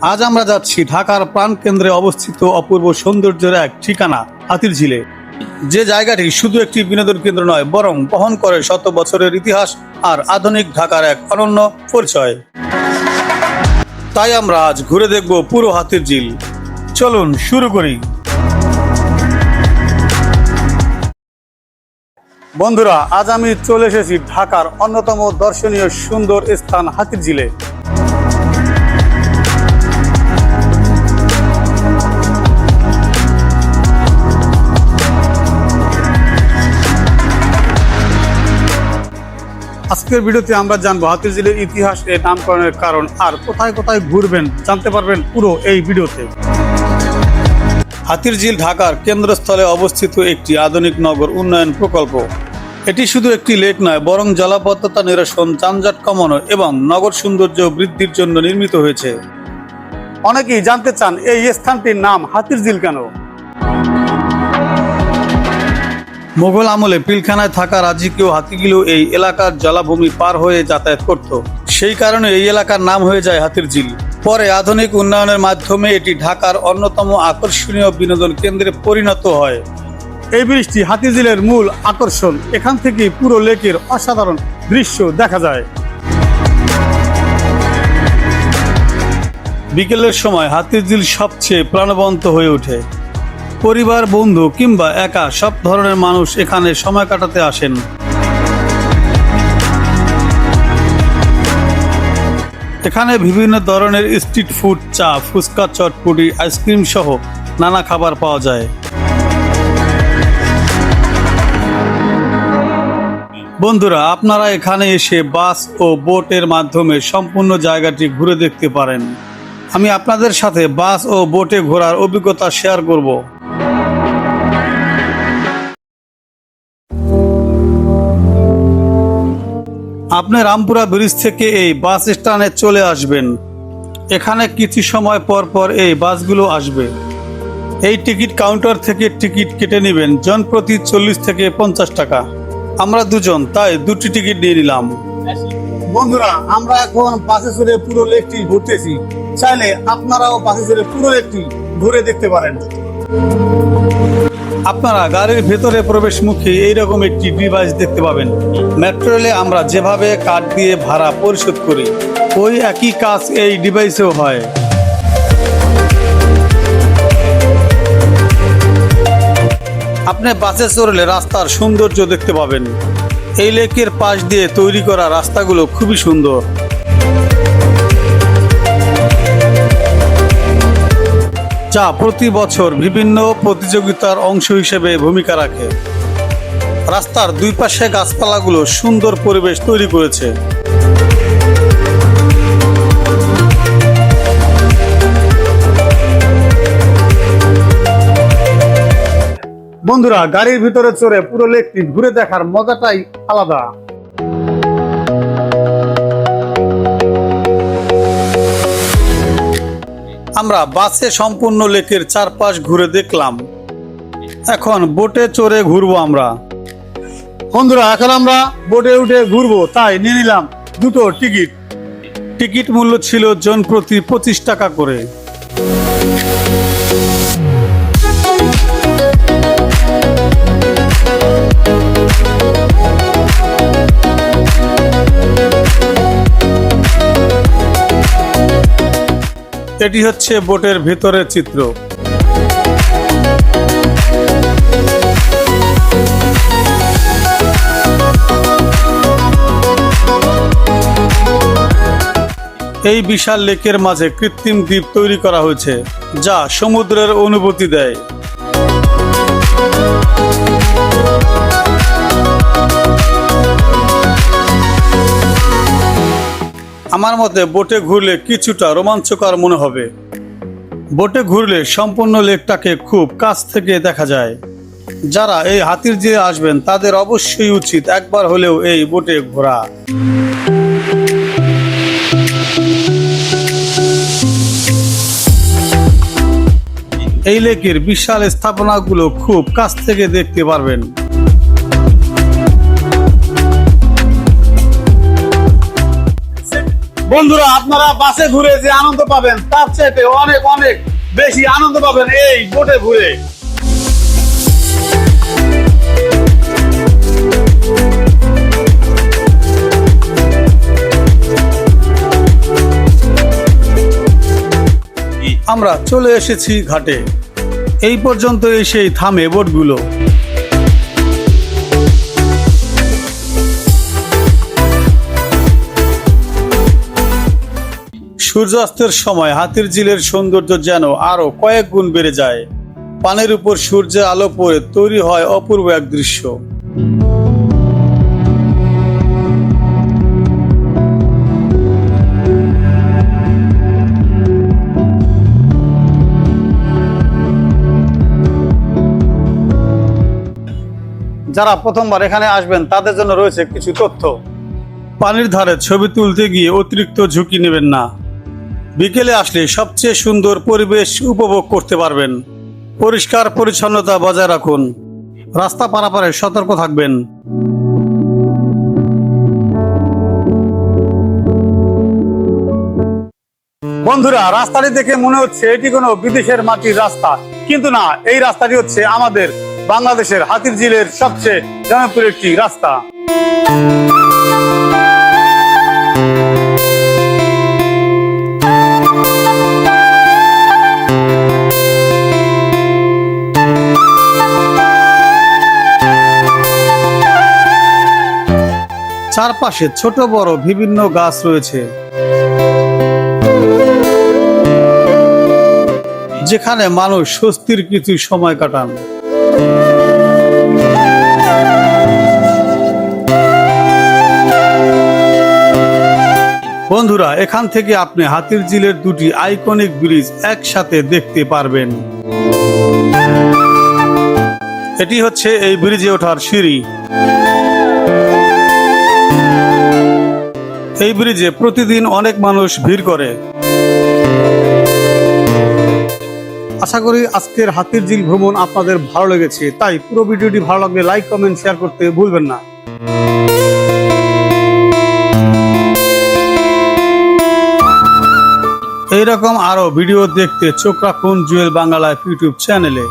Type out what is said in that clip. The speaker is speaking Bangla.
আজ আমরা যাচ্ছি ঢাকার প্রাণকেন্দ্রে অবস্থিত অপূর্ব সৌন্দর্যের এক ঠিকানা হাতিরঝিলে। যে জায়গাটি শুধু একটি বিনোদন কেন্দ্র নয়, বরং বহন করে শত বছরের ইতিহাস আর আধুনিক ঢাকার এক অনন্য পরিচয়। তাই আমরা আজ ঘুরে দেখব পুরো হাতিরঝিল। চলুন শুরু করি। বন্ধুরা, আজ আমি চলে এসেছি ঢাকার অন্যতম দর্শনীয় সুন্দর স্থান হাতিরঝিলে। আজকের ভিডিওতে আমরা জানবো হাতিরঝিলের ইতিহাস, এর নামকরণের কারণ আর কোথায় কোথায় ঘুরবেন জানতে পারবেন পুরো এই ভিডিওতে। হাতিরঝিল ঢাকার কেন্দ্রস্থলে অবস্থিত একটি আধুনিক নগর উন্নয়ন প্রকল্প। এটি শুধু একটি লেক নয়, বরং জলাবদ্ধতা নিরসন, যানজট কমানো এবং নগর সৌন্দর্য বৃদ্ধির জন্য নির্মিত হয়েছে। অনেকেই জানতে চান এই স্থানটির নাম হাতিরঝিল কেন। মোগল আমলে পিলখানায় থাকা রাজকীয় হাতিগুলো এই এলাকার জলাভূমি পার হয়ে যাতায়াত করত। সেই কারণে এই এলাকার নাম হয়ে যায় হাতিরঝিল। পরে আধুনিক উন্নয়নের মাধ্যমে এটি ঢাকার অন্যতম আকর্ষণীয় বিনোদন কেন্দ্রে পরিণত হয়। এই ব্রিজটি হাতিরঝিলের মূল আকর্ষণ। এখান থেকে পুরো লেকের অসাধারণ দৃশ্য দেখা যায়। বিকেলের সময় হাতিরঝিল সবচেয়ে প্রাণবন্ত হয়ে ওঠে। পরিবার, বন্ধু কিংবা একা সব ধরনের মানুষ এখানে সময় কাটাতে আসেন। এখানে বিভিন্ন ধরনের স্ট্রিট ফুড, চা, ফুচকা, চটপটি, আইসক্রিম সহ নানা খাবার পাওয়া যায়। বন্ধুরা, আপনারা এখানে এসে বাস ও বোটের মাধ্যমে সম্পূর্ণ জায়গাটি ঘুরে দেখতে পারেন। আমি আপনাদের সাথে বাস ও বোটে ঘোরার অভিজ্ঞতা শেয়ার করব। আপনি রামপুরা ব্রিজ থেকে এই বাস স্ট্যান্ডে চলে আসবেন। এখানে কিছু সময় পর পর এই বাসগুলো আসবে। এই টিকিট কাউন্টার থেকে টিকিট কেটে নেবেন জনপ্রতি 40 থেকে 50 টাকা। আমরা দুজন, তাই দুটি টিকিট নিয়ে নিলাম। বন্ধুরা, আমরা এখন বাসে চড়ে পুরো লেকটি ঘুরতেছি। চাইলে আপনারাও বাসে চড়ে পুরো লেকটি ঘুরে দেখতে পারেন। আপনারা গাড়ির ভেতরে প্রবেশ মুখে এইরকম একটি ডিভাইস দেখতে পাবেন। মেট্রো রেলে আমরা যেভাবে কার্ড দিয়ে ভাড়া পরিশোধ করি, ওই একই কাজ এই ডিভাইসেও হয়। আপনি বাসে চড়লে রাস্তার সৌন্দর্য দেখতে পাবেন। এই লেকের পাশ দিয়ে তৈরি করা রাস্তাগুলো খুবই সুন্দর। যা প্রতি বছর বিভিন্ন প্রতিযোগিতার অংশ হিসেবে ভূমিকা রাখে। রাস্তার দুই পাশে গাছপালাগুলো সুন্দর পরিবেশ তৈরি করেছে। বন্ধুরা, গাড়ির ভিতরে চড়ে পুরো লেকটি ঘুরে দেখার মজাটাই আলাদা। আমরা বাসে সম্পূর্ণ লেকের চারপাশ ঘুরে দেখলাম। এখন বোটে চড়ে ঘুরবো আমরা। বন্ধুরা, এখন আমরা বোটে উঠে ঘুরবো, তাই নিয়ে নিলাম দুটো টিকিট। টিকিট মূল্য ছিল জনপ্রতি 25 টাকা করে। এটি হচ্ছে বোটের ভেতরের চিত্র। এই বিশাল লেকের মাঝে কৃত্রিম দ্বীপ তৈরি করা হয়েছে, যা সমুদ্রের অনুভূতি দেয়। আমার মতে বোটে ঘুরলে কিছুটা রোমাঞ্চকর মনে হবে। বোটে ঘুরলে সম্পূর্ণ লেকটাকে খুব কাছ থেকে দেখা যায়। যারা এই হাতিরঝিলে আসবেন তাদের অবশ্যই উচিত একবার হলেও এই বোটে ঘোরা। এই লেকের বিশাল স্থাপনাগুলো খুব কাছ থেকে দেখতে পারবেন। বন্ধুরা, আপনারা বাসে ঘুরে যে আনন্দ পাবেন তার চাইতে অনেক অনেক বেশি আনন্দ পাবেন এই বোটে ঘুরে। আমরা চলে এসেছি ঘাটে। এই পর্যন্ত এসেই থামে বোটগুলো। সূর্যাস্তের সময় হাতিরঝিলের সৌন্দর্য যেন আরো কয়েক গুণ বেড়ে যায়। পানির উপর সূর্যের আলো পড়ে তৈরি হয় অপূর্ব এক দৃশ্য। যারা প্রথমবার এখানে আসবেন তাদের জন্য রয়েছে কিছু তথ্য। পানির ধারে ছবি তুলতে গিয়ে অতিরিক্ত ঝুঁকি নেবেন না। বিকেলে আসলে সবচেয়ে সুন্দর পরিবেশ উপভোগ করতে পারবেন। পরিষ্কার পরিচ্ছন্নতা বজায় রাখুন। রাস্তা পারাপারে সতর্ক থাকবেন। বন্ধুরা, রাস্তাটি দেখে মনে হচ্ছে এটি কোনো বিদেশের মাটির রাস্তা, কিন্তু না, এই রাস্তাটি হচ্ছে আমাদের বাংলাদেশের হাতিরঝিলের সবচেয়ে জনপ্রিয় একটি রাস্তা। চারপাশে ছোট বড় বিভিন্ন গাছ রয়েছে, যেখানে মানুষ স্বস্তির কিছু সময় কাটান। বন্ধুরা, এখান থেকে আপনি হাতিরঝিলের দুটি আইকনিক ব্রিজ একসাথে দেখতে পারবেন। এটি হচ্ছে এই ব্রিজে ওঠার সিঁড়ি। এই ব্রিজে প্রতিদিন অনেক মানুষ ভিড় করে। আশা করি আজকের হাতিরঝিল ভ্রমণ আপনাদের ভালো লেগেছে। তাই পুরো ভিডিওটি ভালো লাগলে লাইক, কমেন্ট, শেয়ার করতে ভুলবেন না। এইরকম আরো ভিডিও দেখতে চোখ রাখুন জুয়েল বাংলা লাইফ ইউটিউব চ্যানেলে।